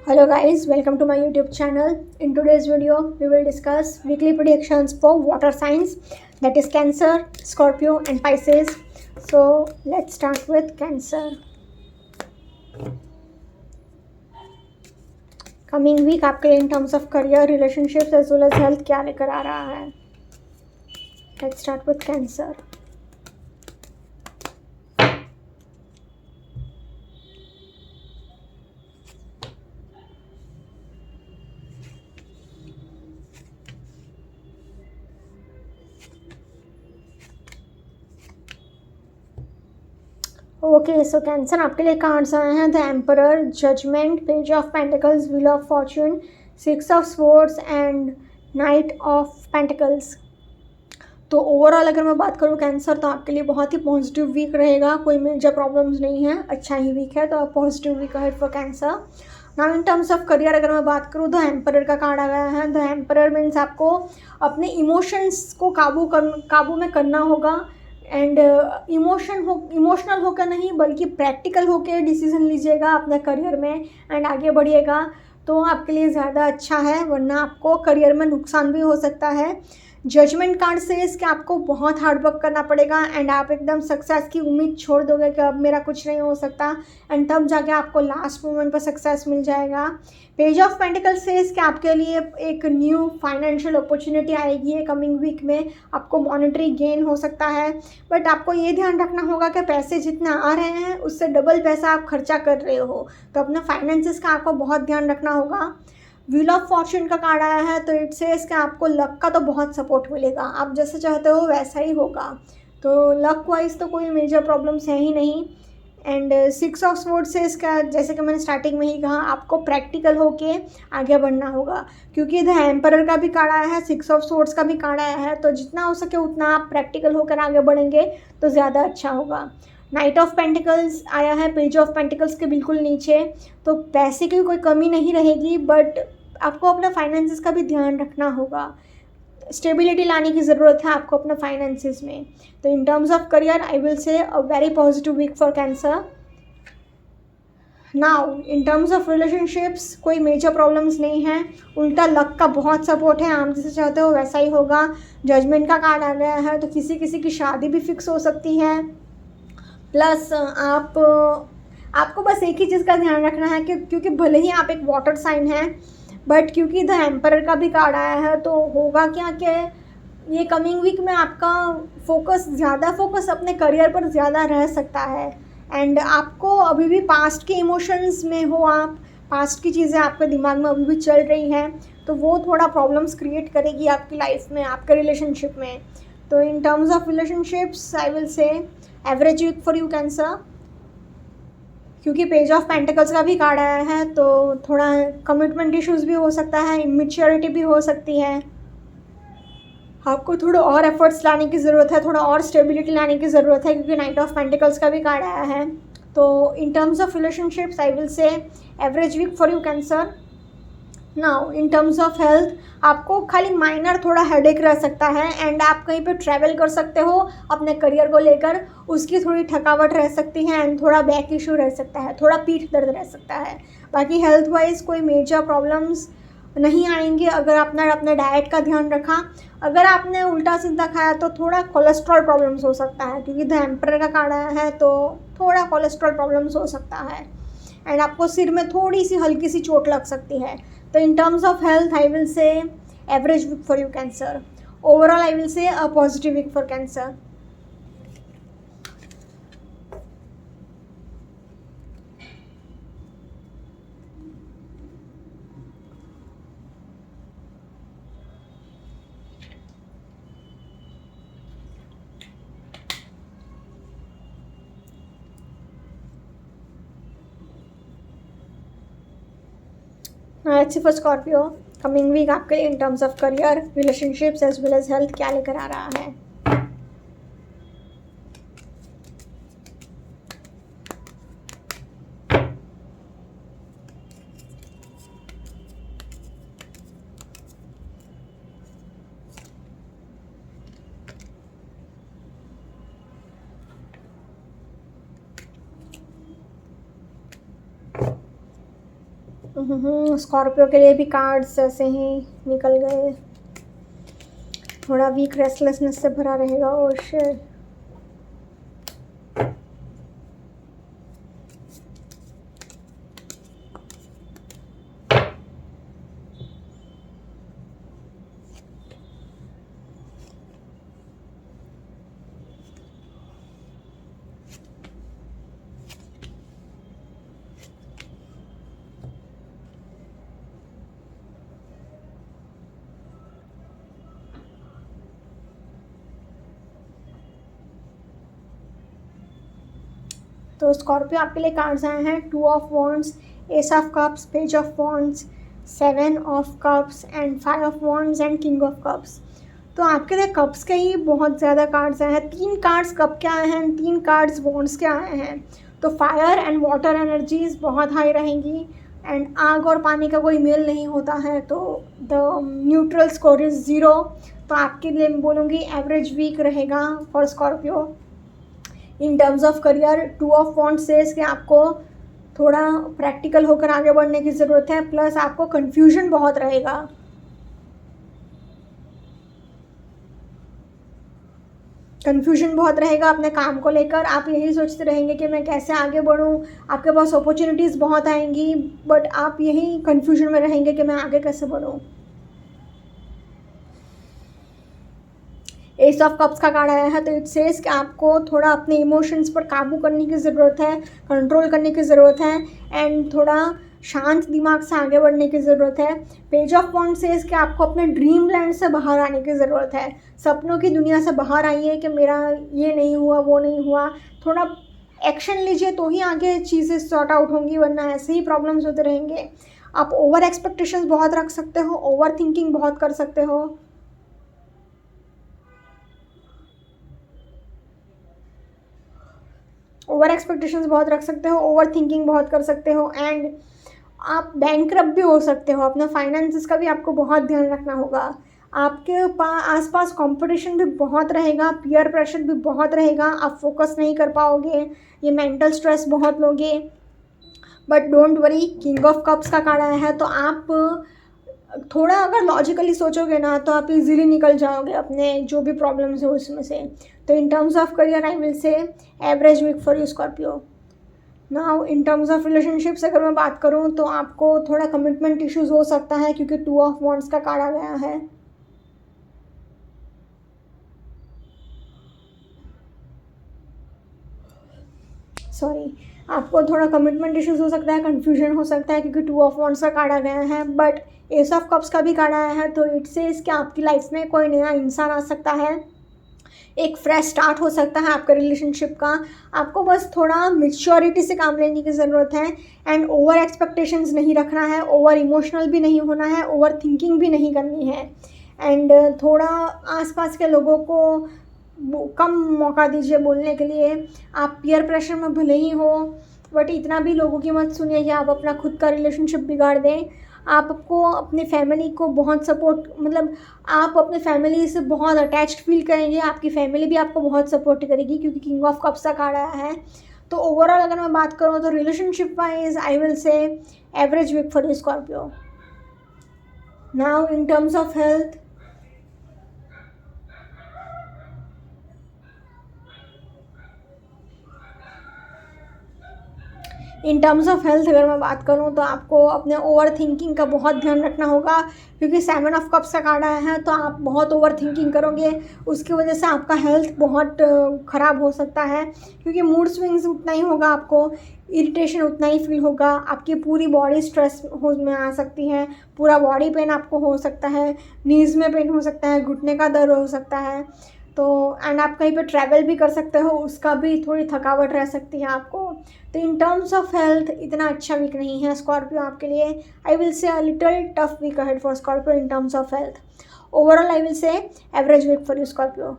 Hello guys, welcome to my YouTube channel. In today's video, we will discuss weekly predictions for water signs, that is Cancer, Scorpio and Pisces. So let's start with Cancer. Coming week आपके लिए in terms of career, relationships as well as health क्या लेकर आ रहा है? Let's start with Cancer. Okay so Cancer आपके लिए cards आए हैं the emperor, judgement, page of pentacles, wheel of fortune, six of swords and knight of pentacles. तो overall अगर मैं बात करूँ कैंसर, तो आपके लिए बहुत ही पॉजिटिव वीक रहेगा, कोई मेजर प्रॉब्लम्स नहीं है, अच्छा ही वीक है, तो पॉजिटिव वीक है for Cancer. Now in terms of career अगर मैं बात करूँ, द एम्परर का कार्ड आ गया है। द एम्परर मीन्स आपको अपने इमोशंस को काबू में करना होगा एंड इमोशनल होकर नहीं बल्कि प्रैक्टिकल होकर डिसीजन लीजिएगा अपने करियर में एंड आगे बढ़िएगा, तो आपके लिए ज़्यादा अच्छा है, वरना आपको करियर में नुकसान भी हो सकता है। जजमेंट कार्ड से कि आपको बहुत हार्ड वर्क करना पड़ेगा एंड आप एकदम सक्सेस की उम्मीद छोड़ दोगे कि अब मेरा कुछ नहीं हो सकता, एंड तब जाके आपको लास्ट मोमेंट पर सक्सेस मिल जाएगा। पेज ऑफ पेंटिकल सेज कि आपके लिए एक न्यू फाइनेंशियल अपॉर्चुनिटी आएगी कमिंग वीक में, आपको मॉनेटरी गेन हो सकता है, बट आपको ये ध्यान रखना होगा कि पैसे जितना आ रहे हैं उससे डबल पैसा आप खर्चा कर रहे हो, तो अपने फाइनेंसिस का आपको बहुत ध्यान रखना होगा। व्हील ऑफ फॉर्चून का कार्ड आया है, तो इट सेज कि आपको लक का तो बहुत सपोर्ट मिलेगा, आप जैसे चाहते हो वैसा ही होगा, तो लक वाइज तो कोई मेजर प्रॉब्लम्स है ही नहीं। एंड सिक्स ऑफ स्वॉर्ड्स से इसका, जैसे कि मैंने स्टार्टिंग में ही कहा, आपको प्रैक्टिकल होके आगे बढ़ना होगा, क्योंकि द एम्परर का भी कार्ड आया है, सिक्स ऑफ स्वॉर्ड्स का भी कार्ड आया है, तो जितना हो सके उतना आप प्रैक्टिकल होकर आगे बढ़ेंगे तो ज़्यादा अच्छा होगा। नाइट ऑफ पेंटिकल्स आया है पेज ऑफ पेंटिकल्स के बिल्कुल नीचे, तो पैसे की कोई कमी नहीं रहेगी, बट आपको अपना फाइनेंसिस का भी ध्यान रखना होगा, स्टेबिलिटी लाने की ज़रूरत है आपको अपने फाइनेंसिस में। तो in terms of career I will say a very positive week for Cancer. Now in terms of relationships कोई मेजर प्रॉब्लम्स नहीं है, उल्टा लक का बहुत सपोर्ट है, आप जैसे चाहते हो वैसा ही होगा। जजमेंट का कार्ड आ गया है, तो किसी किसी की शादी भी फिक्स हो सकती है, प्लस आपको बस एक ही चीज़ का ध्यान रखना है कि क्योंकि भले ही आप एक वाटर साइन हैं, बट क्योंकि द एम्परर का भी कार्ड आया है, तो होगा क्या कि ये कमिंग वीक में आपका फोकस अपने करियर पर ज़्यादा रह सकता है, एंड आपको अभी भी पास्ट के इमोशंस में हो, आप पास्ट की चीज़ें आपके दिमाग में अभी भी चल रही हैं, तो वो थोड़ा प्रॉब्लम्स क्रिएट करेगी आपकी लाइफ में, आपके रिलेशनशिप में। तो in terms of relationships I will say average week for you Cancer, क्योंकि पेज ऑफ पेंटिकल्स का भी कार्ड आया है, तो थोड़ा कमिटमेंट इश्यूज़ भी हो सकता है, इमेच्योरिटी भी हो सकती है, आपको थोड़ा और एफर्ट्स लाने की ज़रूरत है, थोड़ा और स्टेबिलिटी लाने की ज़रूरत है, क्योंकि नाइट ऑफ पेंटिकल्स का भी कार्ड आया है। तो in terms of relationships I will say average week for you Cancer. Now in terms of health, आपको खाली माइनर थोड़ा हेडेक रह सकता है, एंड आप कहीं पे ट्रैवल कर सकते हो अपने करियर को लेकर, उसकी थोड़ी थकावट रह सकती है, एंड थोड़ा बैक इशू रह सकता है, थोड़ा पीठ दर्द रह सकता है। बाकी हेल्थ वाइज कोई मेजर प्रॉब्लम्स नहीं आएंगे अगर आपने अपने डाइट का ध्यान रखा। अगर आपने उल्टा सीधा खाया तो थोड़ा कोलेस्ट्रॉल प्रॉब्लम्स हो सकता है, क्योंकि द एम्परर का कार्ड आया है, तो थोड़ा कोलेस्ट्रॉल प्रॉब्लम्स हो सकता है, एंड आपको सिर में थोड़ी सी हल्की सी चोट लग सकती है। तो in terms of health I will say average week for you Cancer. Overall I will say a positive week for Cancer. Let's see for Scorpio, coming week आपके in terms of career, relationships as well as health क्या लेकर आ रहा है। Scorpio के लिए भी cards ऐसे ही निकल गए। थोड़ा वीक रेस्टलेसनेस से भरा रहेगा। और शिट, तो स्कॉर्पियो आपके लिए कार्ड्स आए हैं 2 of wands, S of cups, page of wands, 7 of cups and 5 of wands and king of cups. तो आपके लिए कप्स के ही बहुत ज़्यादा कार्ड्स आए हैं। 3 कार्ड्स कप के आए हैं, 3 कार्ड्स वॉन्ड्स के आए हैं। तो फायर एंड वाटर एनर्जीज बहुत हाई रहेंगी एंड आग और पानी का कोई मेल नहीं होता है, तो द न्यूट्रल स्कोर इज़ 0। तो आपके लिए मैं बोलूँगी एवरेज वीक रहेगा for Scorpio. In terms of career 2 of wands says कि आपको थोड़ा प्रैक्टिकल होकर आगे बढ़ने की ज़रूरत है, प्लस आपको कन्फ्यूजन बहुत रहेगा। कन्फ्यूजन बहुत रहेगा अपने काम को लेकर। आप यही सोचते रहेंगे कि मैं कैसे आगे बढ़ूं। आपके पास अपॉर्चुनिटीज़ बहुत आएंगी, बट आप यही कन्फ्यूजन में रहेंगे कि मैं आगे कैसे बढ़ूं। एस ऑफ कप्स का कार्ड आया है, तो इट सेज कि आपको थोड़ा अपने इमोशंस पर काबू करने की ज़रूरत है, कंट्रोल करने की ज़रूरत है एंड थोड़ा शांत दिमाग से आगे बढ़ने की ज़रूरत है। पेज ऑफ वॉन्ड्स सेज कि आपको अपने ड्रीम लैंड से बाहर आने की ज़रूरत है। सपनों की दुनिया से बाहर आइए कि मेरा ये नहीं हुआ, वो नहीं हुआ। थोड़ा एक्शन लीजिए तो ही आगे चीज़ें सॉर्ट आउट होंगी, वरना ऐसे ही प्रॉब्लम्स होते रहेंगे। आप ओवर एक्सपेक्टेशंस बहुत रख सकते हो, ओवर थिंकिंग बहुत कर सकते हो। ओवर एक्सपेक्टेशंस बहुत रख सकते हो, ओवर थिंकिंग बहुत कर सकते हो एंड आप बैंकरप्ट भी हो सकते हो। अपना फाइनेंसेस का भी आपको बहुत ध्यान रखना होगा। आपके आसपास कंपटीशन भी बहुत रहेगा, पीयर प्रेशर भी बहुत रहेगा, आप फोकस नहीं कर पाओगे, ये मेंटल स्ट्रेस बहुत लोगे। But don't worry, king of cups का कार्ड आया है, तो आप थोड़ा अगर लॉजिकली सोचोगे ना तो आप इजीली निकल जाओगे अपने जो भी प्रॉब्लम्स है उसमें से। तो in terms of career I will say average week for you Scorpio. Now in terms of relationships अगर मैं बात करूँ तो आपको थोड़ा कमिटमेंट इश्यूज हो सकता है, क्योंकि 2 ऑफ वॉन्ड्स का कार्ड आ गया है। सॉरी, आपको थोड़ा कमिटमेंट इश्यूज हो सकता है, कन्फ्यूजन हो सकता है, क्योंकि 2 ऑफ वॉन्ड्स का कार्ड आ गया है। बट एस ऑफ कप्स का भी कार्ड आया है, तो इट सेज कि आपकी लाइफ में कोई नया इंसान आ सकता है, एक फ्रेश स्टार्ट हो सकता है आपके रिलेशनशिप का। आपको बस थोड़ा मेच्योरिटी से काम लेने की ज़रूरत है एंड ओवर एक्सपेक्टेशंस नहीं रखना है, ओवर इमोशनल भी नहीं होना है, ओवर थिंकिंग भी नहीं करनी है एंड थोड़ा आसपास के लोगों को कम मौका दीजिए बोलने के लिए। आप पीयर प्रेशर में भले ही हो, बट इतना भी लोगों की मत सुनिए कि आप अपना खुद का रिलेशनशिप बिगाड़ दें। आपको अपनी फैमिली को बहुत सपोर्ट, मतलब आप अपने फैमिली से बहुत अटैच्ड फील करेंगे, आपकी फैमिली भी आपको बहुत सपोर्ट करेगी, क्योंकि किंग ऑफ कप्स का कार्ड आया है। तो ओवरऑल अगर मैं बात करूँ तो relationship wise I will say average week for Scorpio. Now in terms of health, in terms of health अगर मैं बात करूं तो आपको अपने ओवर थिंकिंग का बहुत ध्यान रखना होगा, क्योंकि 7 ऑफ कप्स का कार्ड आया है, तो आप बहुत ओवर थिंकिंग करोगे, उसकी वजह से आपका हेल्थ बहुत ख़राब हो सकता है, क्योंकि मूड स्विंग्स उतना ही होगा, आपको इरिटेशन उतना ही फील होगा, आपकी पूरी बॉडी स्ट्रेस हो में आ सकती है, पूरा बॉडी पेन आपको हो सकता है, नीज़ में पेन हो सकता है, घुटने का दर्द हो सकता है। तो एंड आप कहीं पे ट्रैवल भी कर सकते हो, उसका भी थोड़ी थकावट रह सकती है आपको। तो इन टर्म्स ऑफ हेल्थ इतना अच्छा वीक नहीं है स्कॉर्पियो आपके लिए। I will say a little tough week ahead for Scorpio in terms of health. Overall I will say average week for you Scorpio.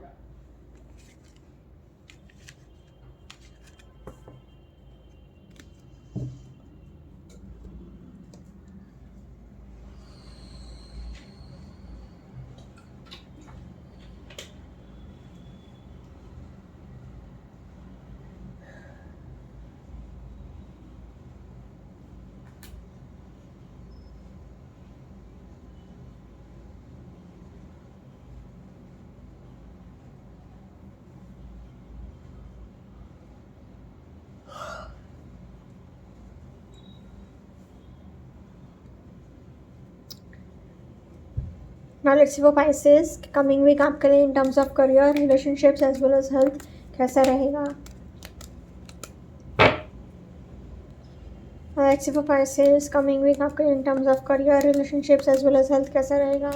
Now let's see for Pisces coming week आपके लिए in terms of career, relationships as well as health कैसा रहेगा। Let's see for Pisces coming week आपके लिए in terms of career, relationships as well as health कैसा रहेगा।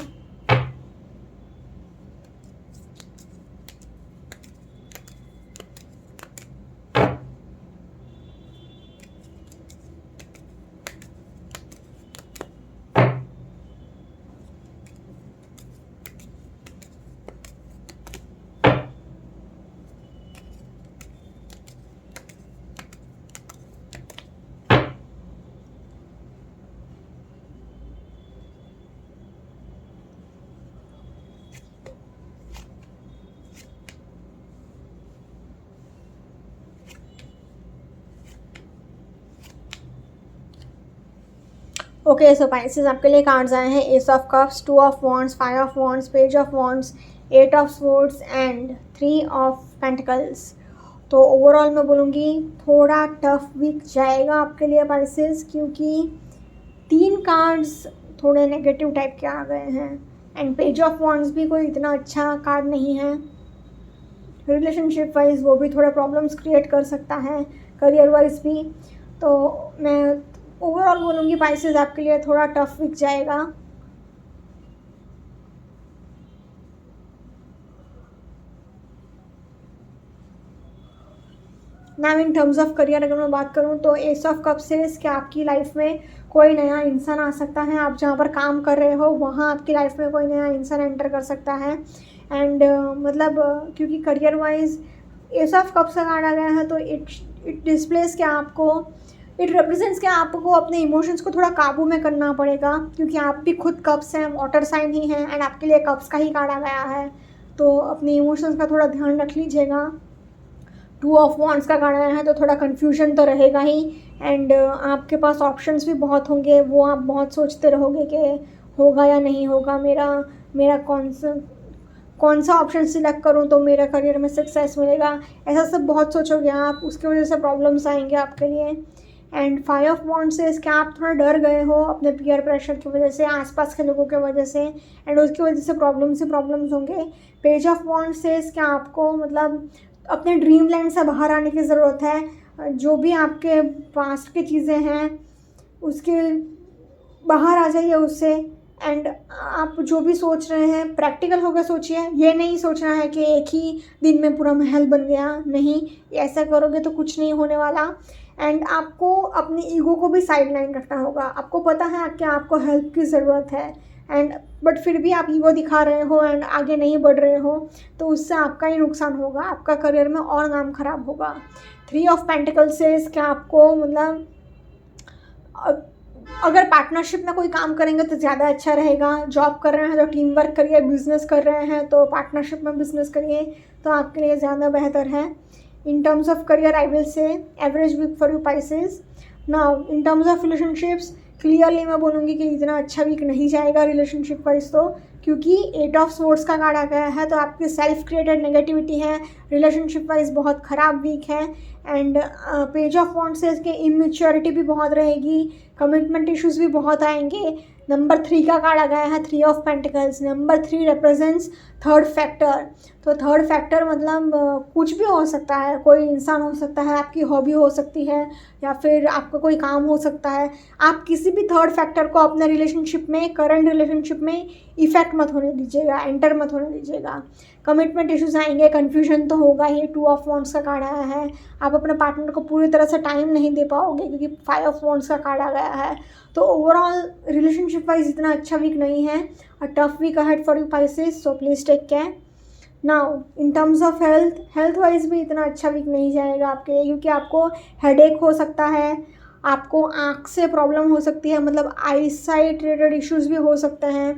Okay so Pisces आपके लिए कार्ड्स आए हैं S of cups, 2 of wands, 5 of wands, page of wands, 8 of swords and 3 of pentacles. तो overall मैं बोलूँगी थोड़ा टफ वीक जाएगा आपके लिए पाइसेस, क्योंकि 3 कार्ड्स थोड़े नेगेटिव टाइप के आ गए हैं एंड पेज ऑफ वॉन्ड्स भी कोई इतना अच्छा कार्ड नहीं है। रिलेशनशिप वाइज वो भी थोड़ा प्रॉब्लम्स क्रिएट कर सकता है, करियर वाइज भी। तो मैं ओवरऑल बोलूँगी पाइसेस आपके लिए थोड़ा टफ वीक जाएगा। Now in terms of career अगर मैं बात करूँ तो एस ऑफ कप से क्या आपकी लाइफ में कोई नया इंसान आ सकता है। आप जहाँ पर काम कर रहे हो वहाँ आपकी लाइफ में कोई नया इंसान एंटर कर सकता है एंड क्योंकि career wise S of cups का कार्ड आ गया है तो इट डिस्प्लेस क्या आपको, इट रिप्रेजेंट्स क्या आपको अपने इमोशंस को थोड़ा काबू में करना पड़ेगा, क्योंकि आप भी खुद कप्स हैं, वाटर साइन ही हैं एंड आपके लिए कप्स का ही कार्ड आ गया है। तो अपने इमोशंस का थोड़ा ध्यान रख लीजिएगा। 2 ऑफ वॉन्ड्स का कार्ड आया है तो थोड़ा कन्फ्यूजन तो रहेगा ही एंड आपके पास ऑप्शंस भी बहुत होंगे, वो आप बहुत सोचते रहोगे कि होगा या नहीं होगा, मेरा कौन सा ऑप्शन सिलेक्ट करूं तो मेरा करियर में सक्सेस मिलेगा, ऐसा सब बहुत सोचोगे आप, उसकी वजह से प्रॉब्लम्स आएंगे आपके लिए। एंड 5 ऑफ वॉन्ड्स से क्या आप थोड़ा डर गए हो अपने पीयर प्रेशर की वजह से, आसपास के लोगों की वजह से एंड उसकी वजह से प्रॉब्लम्स होंगे। पेज ऑफ वॉन्ड्स से क्या आपको अपने ड्रीम लैंड से बाहर आने की ज़रूरत है। जो भी आपके पास्ट की चीज़ें हैं उसके बाहर आ जाइए उससे एंड आप जो भी सोच रहे हैं प्रैक्टिकल होकर सोचिए। ये नहीं सोचना है कि एक ही दिन में पूरा महल बन गया, नहीं, ऐसा करोगे तो कुछ नहीं होने वाला। एंड आपको अपनी ईगो को भी साइड लाइन रखना होगा। आपको पता है कि आपको हेल्प की ज़रूरत है एंड बट फिर भी आप ईगो दिखा रहे हो एंड आगे नहीं बढ़ रहे हो, तो उससे आपका ही नुकसान होगा, आपका करियर में और नाम खराब होगा। 3 ऑफ पेंटिकल्स से क्या आपको अगर पार्टनरशिप में कोई काम करेंगे तो ज़्यादा अच्छा रहेगा। जॉब कर रहे हैं तो टीम वर्क करिए, बिजनेस कर रहे हैं तो पार्टनरशिप में बिजनेस करिए, तो आपके लिए ज़्यादा बेहतर है। In terms of career I will say average week for you Pisces. Now in terms of relationships clearly मैं बोलूँगी कि इतना अच्छा वीक नहीं जाएगा रिलेशनशिप वाइज, तो क्योंकि 8 ऑफ स्वॉर्ड्स का कार्ड आ गया है तो आपकी सेल्फ क्रिएटेड नेगेटिविटी है, रिलेशनशिप वाइज बहुत ख़राब वीक है। एंड पेज ऑफ वॉन्ड्स से इसके इमेच्योरिटी भी बहुत रहेगी, कमिटमेंट इश्यूज भी बहुत आएंगे। नंबर 3 का कार्ड आ गया है 3 of pentacles. Number 3 represents third factor. तो थर्ड फैक्टर कुछ भी हो सकता है, कोई इंसान हो सकता है, आपकी हॉबी हो सकती है या फिर आपका कोई काम हो सकता है। आप किसी भी थर्ड फैक्टर को अपने रिलेशनशिप में, करंट रिलेशनशिप में इफेक्ट मत होने दीजिएगा, एंटर मत होने दीजिएगा। कमिटमेंट इश्यूज आएंगे, कन्फ्यूजन तो होगा ही। 2 ऑफ वॉन्ड्स का कार्ड आया है, आप अपने पार्टनर को पूरी तरह से टाइम नहीं दे पाओगे क्योंकि 5 ऑफ वॉन्ड्स का कार्ड आ गया है। तो ओवरऑल रिलेशनशिप वाइज इतना अच्छा वीक नहीं है, a tough week ahead for you Pisces, so please take care. Now in terms of health wise भी इतना अच्छा वीक नहीं जाएगा आपके लिए, क्योंकि आपको हेडेक हो सकता है, आपको आँख से प्रॉब्लम हो सकती है, आई साइट रिलेटेड इश्यूज़ भी हो सकते हैं।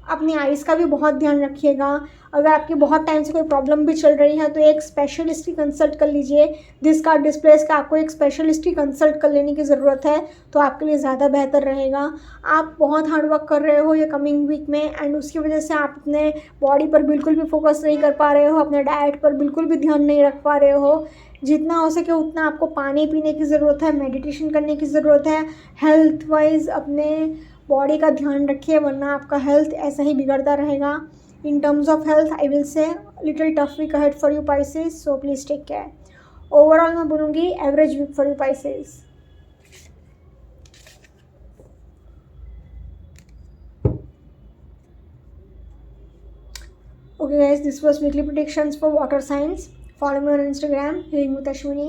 अपनी आइज़ का भी बहुत ध्यान रखिएगा। अगर आपकी बहुत टाइम से कोई प्रॉब्लम भी चल रही है तो एक स्पेशलिस्ट की कंसल्ट कर लीजिए। दिस कार्ड डिस्प्लेस का आपको एक स्पेशलिस्ट की कंसल्ट कर लेने की ज़रूरत है, तो आपके लिए ज़्यादा बेहतर रहेगा। आप बहुत हार्ड वर्क कर रहे हो ये कमिंग वीक में एंड उसकी वजह से आप अपने बॉडी पर बिल्कुल भी फोकस नहीं कर पा रहे हो, अपने डाइट पर बिल्कुल भी ध्यान नहीं रख पा रहे हो। जितना हो सके उतना आपको पानी पीने की ज़रूरत है, मेडिटेशन करने की ज़रूरत है। हेल्थ वाइज अपने बॉडी का ध्यान रखिए, वरना आपका हेल्थ ऐसा ही बिगड़ता रहेगा. In terms of health I will say little tough week ahead for you Pisces, so please take care. Overall मैं बोलूँगी average week for you Pisces. Okay guys, this was weekly predictions for water signs. Follow me on Instagram, Healing with Ashwini,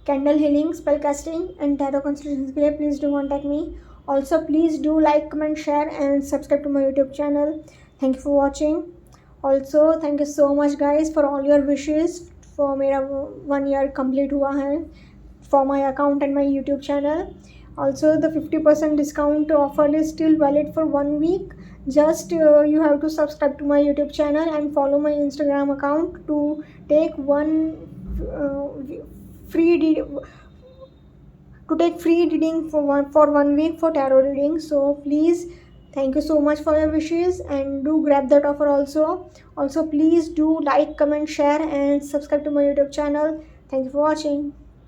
candle healing, spell casting and tarot consultations के लिए please do contact me. Also please do like, comment, share and subscribe to my YouTube channel. Thank you for watching. Also thank you so much guys for all your wishes. For मेरा 1 year complete हुआ है for my account and my YouTube channel. Also the 50% discount offer is still valid for 1 week. Just you have to subscribe to my YouTube channel and follow my Instagram account to take free reading for 1 week for tarot reading. So please, thank you so much for your wishes and do grab that offer also. Also please do like, comment, share and subscribe to my YouTube channel. Thank you for watching.